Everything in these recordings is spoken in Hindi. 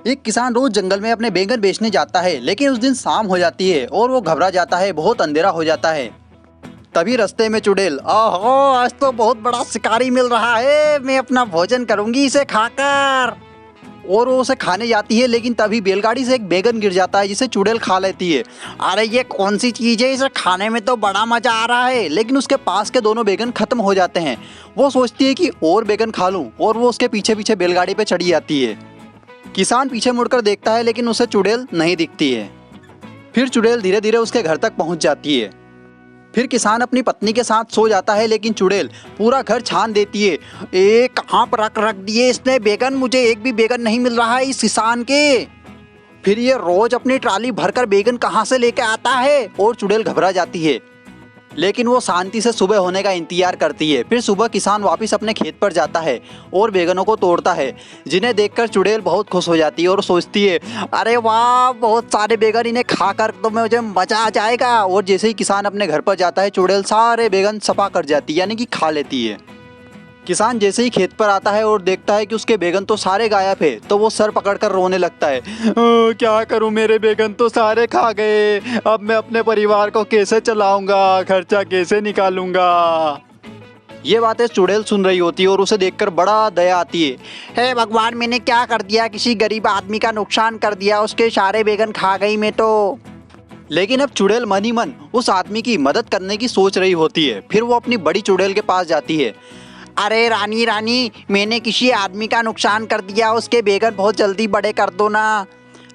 एक किसान रोज जंगल में अपने बैंगन बेचने जाता है, लेकिन उस दिन शाम हो जाती है और वो घबरा जाता है। बहुत अंधेरा हो जाता है। तभी रास्ते में चुड़ैल, ओहो आज तो बहुत बड़ा शिकारी मिल रहा है, मैं अपना भोजन करूंगी इसे खाकर। और वो उसे खाने जाती है, लेकिन तभी बैलगाड़ी से एक बैंगन गिर जाता है जिसे चुड़ैल खा लेती है। अरे ये कौन सी चीज़ है, इसे खाने में तो बड़ा मजा आ रहा है। लेकिन उसके पास के दोनों बैंगन खत्म हो जाते हैं। वो सोचती है कि और बैंगन खा लूं, और वो उसके पीछे पीछे बैलगाड़ी पे चढ़ी जाती है। किसान पीछे मुड़कर देखता है, लेकिन उसे चुड़ैल नहीं दिखती है। फिर चुड़ैल धीरे धीरे उसके घर तक पहुंच जाती है। फिर किसान अपनी पत्नी के साथ सो जाता है, लेकिन चुड़ैल पूरा घर छान देती है। कहाँ पर रख दिए इसने बैगन, मुझे एक भी बैगन नहीं मिल रहा है इस किसान के। फिर ये रोज अपनी ट्राली भरकर बैगन कहाँ से लेके आता है, और चुड़ैल घबरा जाती है। लेकिन वो शांति से सुबह होने का इंतजार करती है। फिर सुबह किसान वापस अपने खेत पर जाता है और बैगनों को तोड़ता है, जिन्हें देखकर चुड़ैल बहुत खुश हो जाती है और सोचती है, अरे वाह बहुत सारे बैगन, इन्हें खाकर तो मुझे मजा आ जाएगा। और जैसे ही किसान अपने घर पर जाता है, चुड़ैल सारे बैगन सफा कर जाती है, यानी कि खा लेती है। किसान जैसे ही खेत पर आता है और देखता है कि उसके बैगन तो सारे गायब है, तो वो सर पकड़कर रोने लगता है। क्या करूं, मेरे बैगन तो सारे खा गए, अब मैं अपने परिवार को कैसे चलाऊंगा, खर्चा कैसे निकालूंगा। ये बातें चुड़ैल सुन रही होती है और उसे देखकर बड़ा दया आती है। हे भगवान, मैंने क्या कर दिया, किसी गरीब आदमी का नुकसान कर दिया, उसके सारे बैगन खा गई मैं तो। लेकिन अब चुड़ैल मन ही मन उस आदमी की मदद करने की सोच रही होती है। फिर वो अपनी बड़ी चुड़ैल के पास जाती है। अरे रानी रानी, मैंने किसी आदमी का नुकसान कर दिया, उसके बैगन बहुत जल्दी बड़े कर दो ना।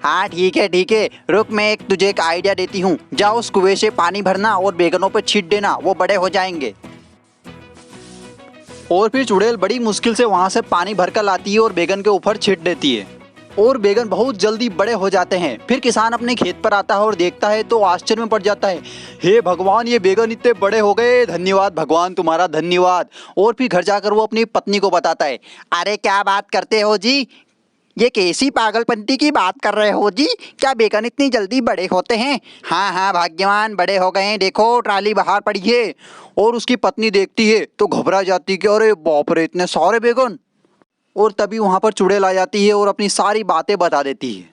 हाँ ठीक है, रुक मैं तुझे एक आइडिया देती हूँ। जाओ उस कुएं से पानी भरना और बैगनों पर छींट देना, वो बड़े हो जाएंगे। और फिर चुड़ैल बड़ी मुश्किल से वहाँ से पानी भरकर लाती है और बैगन के ऊपर छींट देती है, और बैगन बहुत जल्दी बड़े हो जाते हैं। फिर किसान अपने खेत पर आता है और देखता है तो आश्चर्य में पड़ जाता है। हे भगवान, ये बैगन इतने बड़े हो गए, धन्यवाद भगवान, तुम्हारा धन्यवाद। और फिर घर जाकर वो अपनी पत्नी को बताता है। अरे क्या बात करते हो जी, ये कैसी पागलपंती की बात कर रहे हो जी, क्या बैगन इतनी जल्दी बड़े होते हैं? हाँ भाग्यवान, बड़े हो गए हैं, देखो ट्राली बाहर पड़ी है। और उसकी पत्नी देखती है तो घबरा जाती है कि अरे बाप रे, इतने सारे बैगन। और तभी वहाँ पर चुड़ैल आ जाती है और अपनी सारी बातें बता देती है।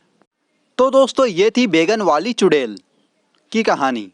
तो दोस्तों, ये थी बैगन वाली चुड़ैल की कहानी।